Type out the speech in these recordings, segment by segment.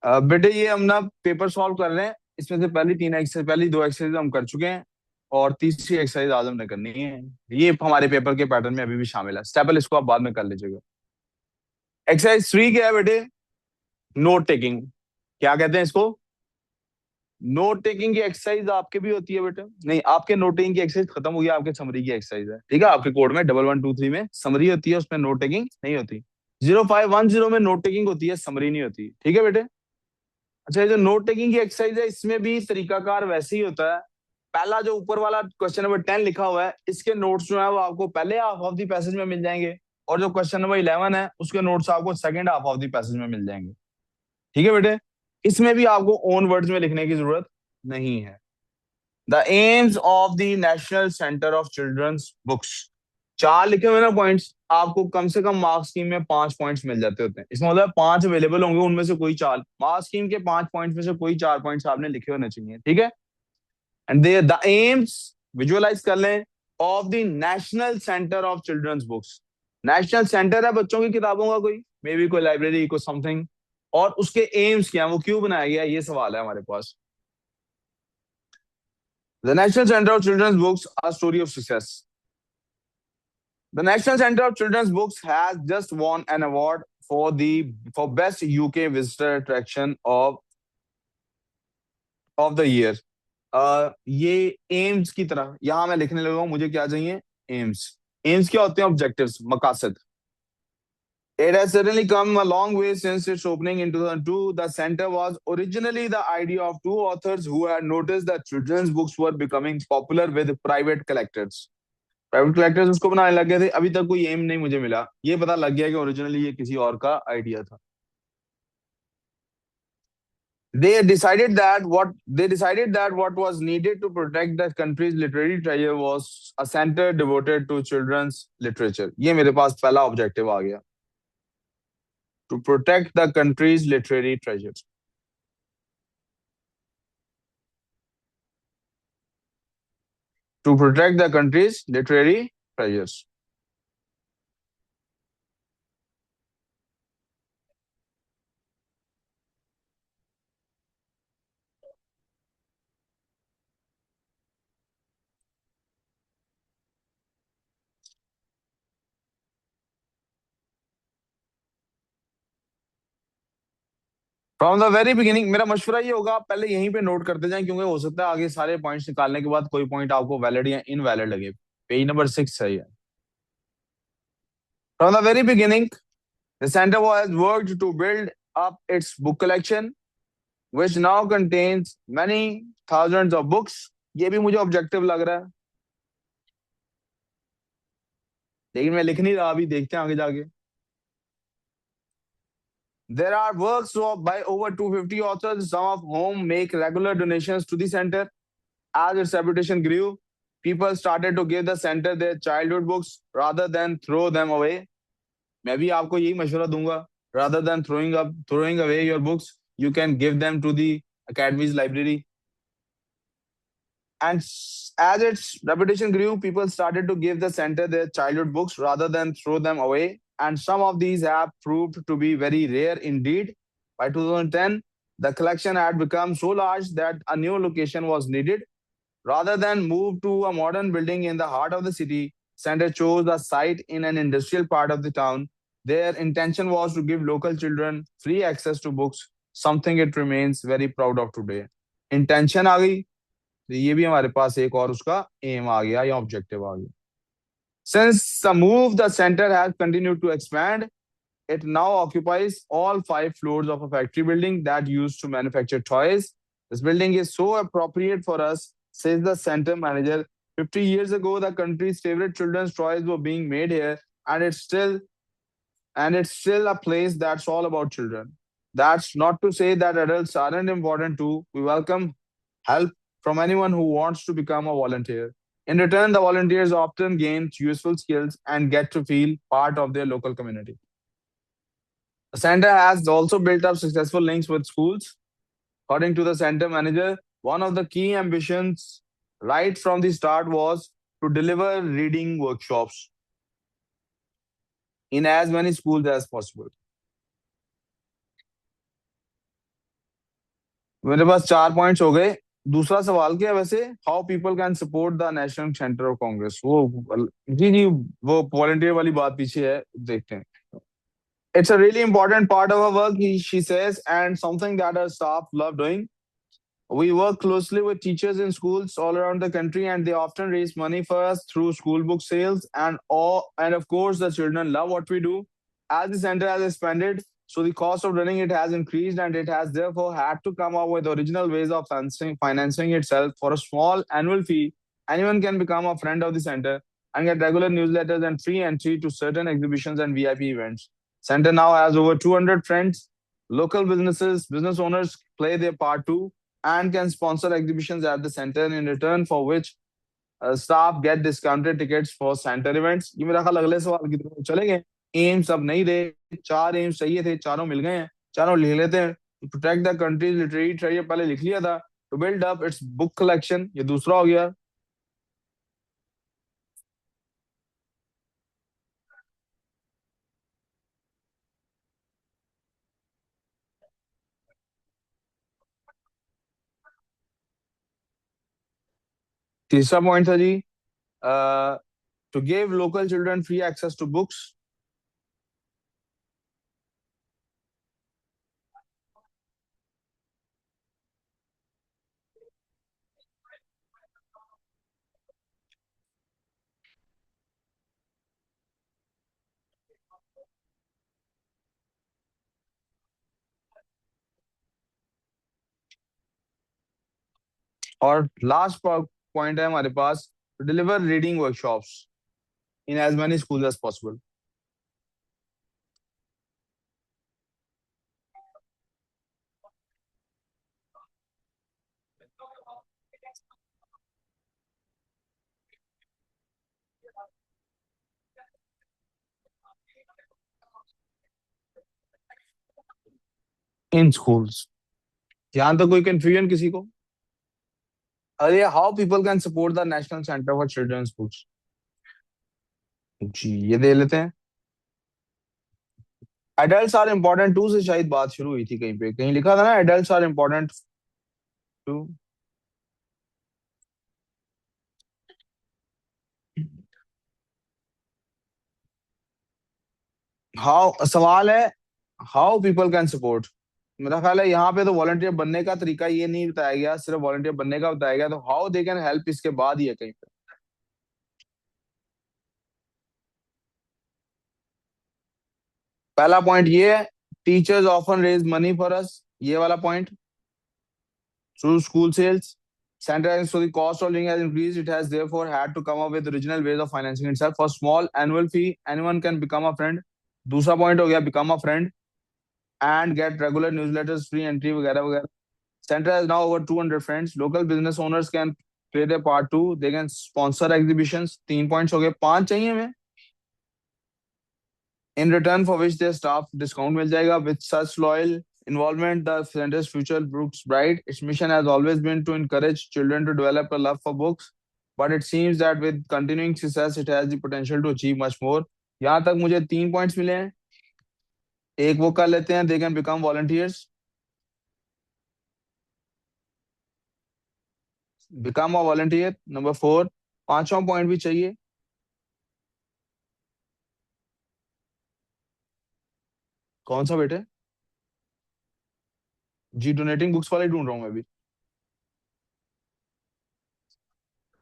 बेटे ये हम ना पेपर सॉल्व कर रहे हैं। इसमें से पहली तीन एक्सरसाइज, पहली दो एक्सरसाइज हम कर चुके हैं और तीसरी एक्सरसाइज आज हमने करनी है। ये हमारे पेपर के पैटर्न में अभी भी शामिल है। स्टेपल इसको आप बाद में कर लीजिएगा। एक्सरसाइज 3 क्या है बेटे? Note taking. क्या कहते हैं इसको? नोट टेकिंग की एक्सरसाइज आपके भी होती है बेटे? नहीं, आपके नोट टेकिंग की एक्सरसाइज खत्म हो गई, आपके समरी की एक्सरसाइज है। ठीक है, आपके कोड में 1123 में समरी होती है, उसमें नोट टेकिंग नहीं होती। 0510 में नोट टेकिंग होती है, समरी नहीं होती। ठीक है बेटे। अच्छा, ये जो नोट टेकिंग की एक्सरसाइज है इसमें भी तरीकाकार वैसे ही होता है। पहला जो ऊपर वाला क्वेश्चन नंबर 10 लिखा हुआ है, इसके नोट्स जो है वो आपको पहले हाफ ऑफ द पैसेज में मिल जाएंगे। और जो क्वेश्चन नंबर 11 है उसके नोट्स आपको second half of the passage में मिल जाएंगे। ठीक है बेटे। इसमें भी आपको ओन वर्ड्स में लिखने की जरूरत नहीं है। The aims of the national centre of children's books. चार लिखे हुए ना पॉइंट्स, आपको कम से कम मार्क्स स्कीम में 5 पॉइंट्स मिल जाते होते हैं। इसमें मतलब 5 अवेलेबल होंगे, उनमें से कोई चार मार्क्स स्कीम के 5 पॉइंट्स में से कोई 4 पॉइंट्स आपने लिखे होने चाहिए। ठीक है। And they the aims, visualise कर लें, of the national centre of children's books. National centre है बच्चों की किताबों का, कोई मे बी कोई लाइब्रेरी को समथिंग। और उसके एम्स क्या है, वो क्यों बनाया गया, ये सवाल है हमारे पास। The national centre of children's Books a story of success. The National Center of Children's Books has just won an award for best UK visitor attraction of the year. ये एम्स की तरह यहां मैं लिखने लगा हूं, मुझे क्या चाहिए? एम्स। एम्स क्या होते हैं? Objectives, मकासद। It has certainly come a long way since its opening in 2002. The center was originally the idea of two authors who had noticed that children's books were becoming popular with private collectors. Private collectors उसको बनाने लग गए थे। अभी तक कोई M नहीं मुझे मिला, ये पता लग गया कि ओरिजिनली ये किसी और का आइडिया था। They decided that what was needed to protect the country's literary treasure was a center devoted to children's literature. ये मेरे पास पहला ऑब्जेक्टिव आ गया। To protect the country's literary treasure. To protect the country's literary treasures. From the very beginning, मेरा मशवरा ये होगा आप पहले यहीं पे नोट करते जाएं, क्योंकि हो सकता है आगे सारे पॉइंट्स निकालने के बाद कोई पॉइंट आपको वैलिड या इनवैलिड लगे। पेज नंबर 6 है ये। From the very beginning, the center has worked to build up its book collection, which now contains many thousands of books. ये भी मुझे ऑब्जेक्टिव लग रहा है, लेकिन मैं लिख नहीं रहा, अभी देखते हैं आगे जाके। There are works by over 250 authors, some of whom make regular donations to the center. As its reputation grew, people started to give the center their childhood books rather than throw them away. मैं भी आपको यही मशवरा दूंगा, rather than throwing away your books, you can give them to the academy's library. And as its reputation grew, people started to give the center their childhood books rather than throw them away. And some of these have proved to be very rare indeed. By 2010, the collection had become so large that a new location was needed. Rather than move to a modern building in the heart of the city, Center chose a site in an industrial part of the town. Their intention was to give local children free access to books, something it remains very proud of today. Intention आ गई, तो ये भी हमारे पास एक और उसका M आ गया या ऑब्जेक्टिव आ गया। Since the move, the center has continued to expand. It now occupies all 5 floors of a factory building that used to manufacture toys. This building is so appropriate for us, says the center manager. 50 years ago, the country's favorite children's toys were being made here, and it's still a place that's all about children. That's not to say that adults aren't important too. We welcome help from anyone who wants to become a volunteer. In return, the volunteers often gain useful skills and get to feel part of their local community. The center has also built up successful links with schools. According to the center manager, one of the key ambitions right from the start was to deliver reading workshops in as many schools as possible. मेरे पास 4 points हो गए। दूसरा सवाल क्या है वैसे? How people can support the national centre of Congress, वो जी जी, वो वॉलंटियर वाली बात पीछे है, देखते हैं। It's a really important part of our work, she says, and something that our staff love doing. We work closely with teachers in schools all around the country, and they often raise money for us through school book sales. And of course, the children love what we do. As the center has expanded, so the cost of running it has increased, and it has therefore had to come up with original ways of financing itself. For a small annual fee, anyone can become a friend of the center and get regular newsletters and free entry to certain exhibitions and VIP events. Center now has over 200 friends. Local business owners play their part too and can sponsor exhibitions at the center in return for which staff get discounted tickets for center events. ये मेरा ख्याल अगले सवाल की तरफ चले गए। AIIMS अब नहीं रहे, 4 एम्स चाहिए थे, चारों मिल गए हैं। चारों लिख लेते हैं। To protect the country's literary treasure पहले लिख लिया था। To build up its book collection, ये दूसरा हो गया। तीसरा पॉइंट था जी, to give local children free access to books. और लास्ट पॉइंट है हमारे पास, to deliver reading workshops in as many school as possible. In schools, यहाँ तक कोई कंफ्यूजन किसी को? अरे, how people can support the national Centre for children schools, जी ये दे लेते हैं। एडल्ट्स आर इम्पोर्टेंट टू से शायद बात शुरू हुई थी, कहीं पे कहीं लिखा था ना, adults are important too. How सवाल है, हाउ पीपल कैन सपोर्ट। मेरा ख्याल है यहाँ पे तो वॉलंटियर बनने का तरीका ये नहीं बताया गया, सिर्फ वॉलंटियर बनने का बताया गया, तो हाउ दे कैन हेल्प इसके बाद ही है कहीं पे। पहला पॉइंट ये है, teachers often raise money for us, ये वाला point. Through school sales, center so the cost of living has increased, it has therefore had to come up with original ways of financing itself. For small annual fee, anyone can become a friend. दूसरा point हो गया, become a friend and get regular newsletters, free entry वगैरह वगैरह। Center has now over 200 friends. Local business owners can play their part too. They can sponsor exhibitions. 3 points हो गए, 5 चाहिए हमें। In return for which their staff discount मिल जाएगा। With such loyal involvement, the center's future looks bright. Its mission has always been to encourage children to develop a love for books, but it seems that with continuing success, it has the potential to achieve much more. यहाँ तक मुझे 3 points मिले हैं। एक वो कर लेते हैं, they can become volunteers, become a volunteer, number 4। पांचवा पॉइंट भी चाहिए। कौन सा बेटे? जी डोनेटिंग बुक्स वाले ढूंढ रहा हूँ मैं अभी।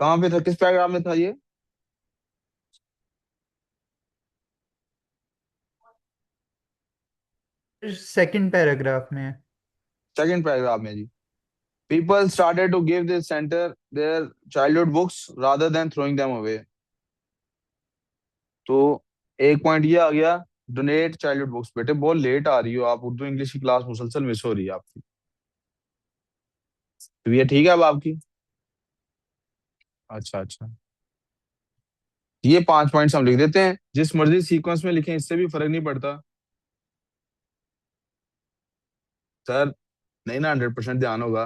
कहाँ पे था, किस पैराग्राफ में था ये? सेकंड पैराग्राफ में है। सेकंड पैराग्राफ में जी। People started to give this center their childhood books rather than throwing them away. तो एक पॉइंट ये आ गया, डोनेट चाइल्डहुड बुक्स। बेटे बहुत लेट आ रही हो आप, उर्दू इंग्लिश की क्लास मुसलसल मिस हो रही है आपकी। तो ये ठीक है अब आपकी? अच्छा अच्छा, ये 5 पॉइंट्स हम लिख देते हैं, जिस मर्जी सीक्वेंस में लिखें इससे भी फर्क नहीं पड़ता सर। नहीं ना, 100% ध्यान होगा,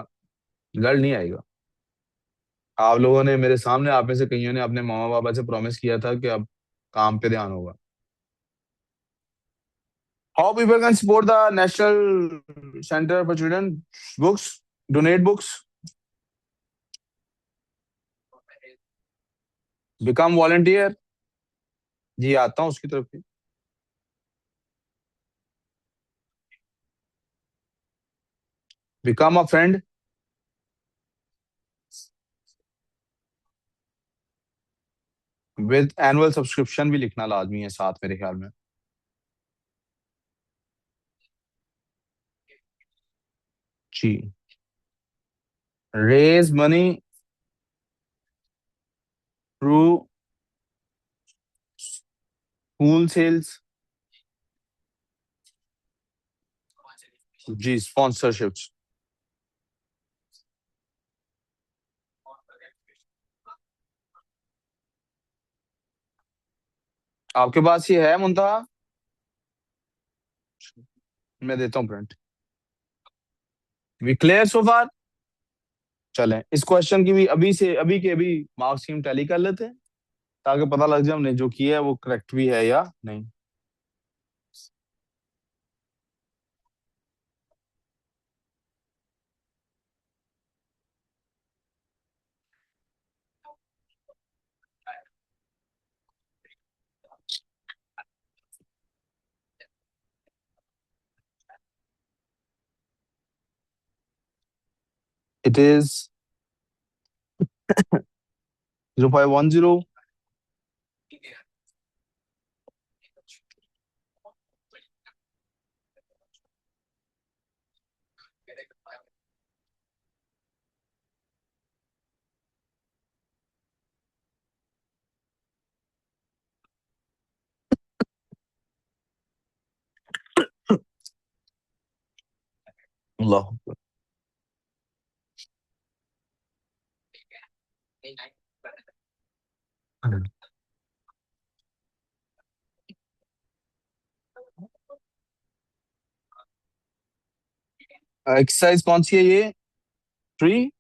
रिजल्ट नहीं आएगा। आप लोगों ने मेरे सामने, आप में से कईयों ने अपने मामा पापा से प्रॉमिस किया था कि अब काम पे ध्यान होगा। How people can support the national Centre for Children's Books. Donate books, become volunteer. जी आता हूँ उसकी तरफ भी। Become a friend, with annual subscription भी लिखना लाजमी है साथ मेरे ख्याल में। जी। Raise money through school sales. जी स्पॉन्सरशिप्स। आपके पास ये है मुंतहा? मैं देता हूँ print. We clear so far? चलें इस क्वेश्चन की भी अभी से अभी के अभी मार्क्स स्कीम टैली कर लेते हैं, ताकि पता लग जाए हमने जो किया है वो करेक्ट भी है या नहीं। It is 0510। अल्लाह। एक्सरसाइज कौन सी है ये? 3।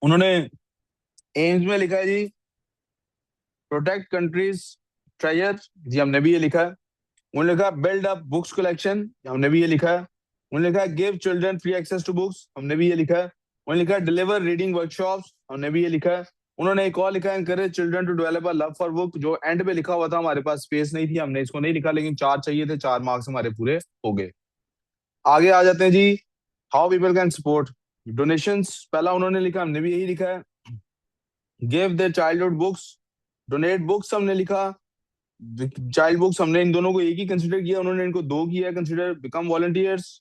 उन्होंने एम्स में लिखा है जी, प्रोटेक्ट कंट्रीज ट्रेजर। जी हमने भी ये लिखा है। उन्होंने लिखा बिल्ड अप बुक्स कलेक्शन, हमने भी ये लिखा है। उन्होंने लिखा give children free access to books, हमने भी ये लिखा है। उन्होंने लिखा डिलीवर रीडिंग वर्कशॉप्स, हमने भी ये लिखा है। उन्होंने एक और लिखा है encourage children to develop a love for book, जो एंड पे लिखा हुआ था, हमारे पास स्पेस नहीं थी, हमने इसको नहीं लिखा, लेकिन 4 चाहिए थे, 4 मार्क्स हमारे पूरे हो गए। आगे आ जाते हैं जी। How people can support donations, पहला उन्होंने लिखा, हमने भी यही लिखा है। Give their childhood books, donate books हमने लिखा। चाइल्ड बुक्स हमने इन दोनों को एक ही कंसिडर किया, उन्होंने इनको दो किया consider. Become volunteers,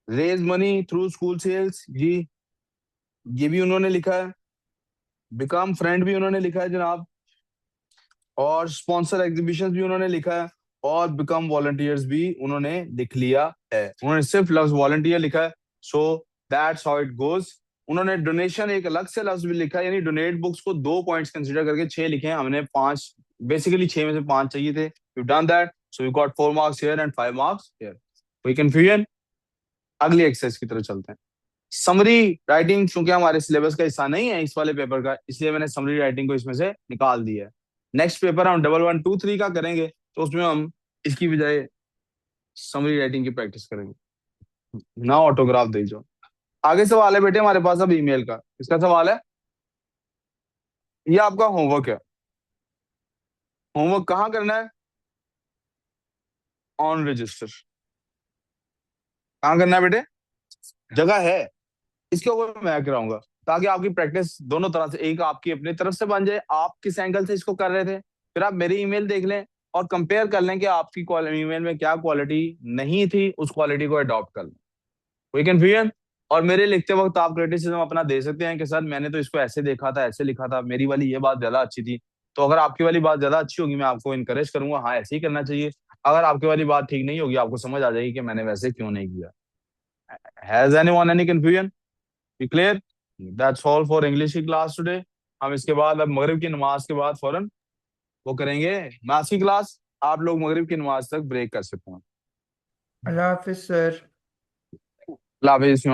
raise money through school sales, जी ये भी उन्होंने लिखा है। बिकम फ्रेंड भी उन्होंने लिखा है जनाब, और स्पॉन्सर एग्जीबिशन भी उन्होंने लिखा है, और बिकम वॉलंटियर्स भी उन्होंने लिख लिया है। उन्होंने सिर्फ लफ्ज वॉलंटियर लिखा है। So that's how it goes. उन्होंने डोनेशन एक अलग से लफ्ज भी लिखा है, यानी डोनेट बुक्स को 2 पॉइंट्स कंसीडर करके 6 लिखे हैं, हमने 5, बेसिकली 6 में से 5 चाहिए थे। You done that, so you got 4 marks here and 5 marks here. कोई कंफ्यूजन? अगली एक्सरसाइज की तरफ चलते हैं। समरी राइटिंग चूंकि हमारे सिलेबस का हिस्सा नहीं है इस वाले पेपर का, इसलिए मैंने समरी राइटिंग को इसमें से निकाल दिया है। नेक्स्ट पेपर हम 1123 का करेंगे, तो उसमें हम इसकी बजाय समरी राइटिंग की प्रैक्टिस करेंगे ना, ऑटोग्राफ दे जो। आगे सवाल है बेटे हमारे पास अब ईमेल का। इसका सवाल है, ये आपका होमवर्क है। होमवर्क कहाँ करना है? On register. कहाँ करना है बेटे? जगह है, इसके ऊपर मैं कराऊंगा, ताकि आपकी प्रैक्टिस दोनों तरह से, एक आपकी अपनी तरफ से बन जाए, आप किस एंगल से इसको कर रहे थे, फिर आप मेरी ईमेल देख लें और कंपेयर कर लें कि आपकी ईमेल में क्या क्वालिटी नहीं थी, उस क्वालिटी को अडॉप्ट कर लें। कोई कंफ्यूजन? और मेरे लिखते वक्त आप क्रिटिसिज्म अपना दे सकते हैं कि सर मैंने तो इसको ऐसे देखा था, ऐसे लिखा था, मेरी वाली ये बात ज्यादा अच्छी थी। तो अगर आपकी वाली बात ज्यादा अच्छी होगी, मैं आपको इनकरेज करूंगा, हाँ ऐसे ही करना चाहिए। अगर आपकी वाली बात ठीक नहीं होगी, आपको समझ आ जाएगी कि मैंने वैसे क्यों नहीं किया। Has anyone any confusion? We clear? That's all for English की क्लास टुडे। हम इसके बाद अब मगरिब की नमाज के बाद फौरन वो करेंगे मैथ्स की क्लास। आप लोग मगरिब की नमाज तक ब्रेक कर सकते हैं। अल्लाह हाफिज सर। अल्लाह हाफिज़।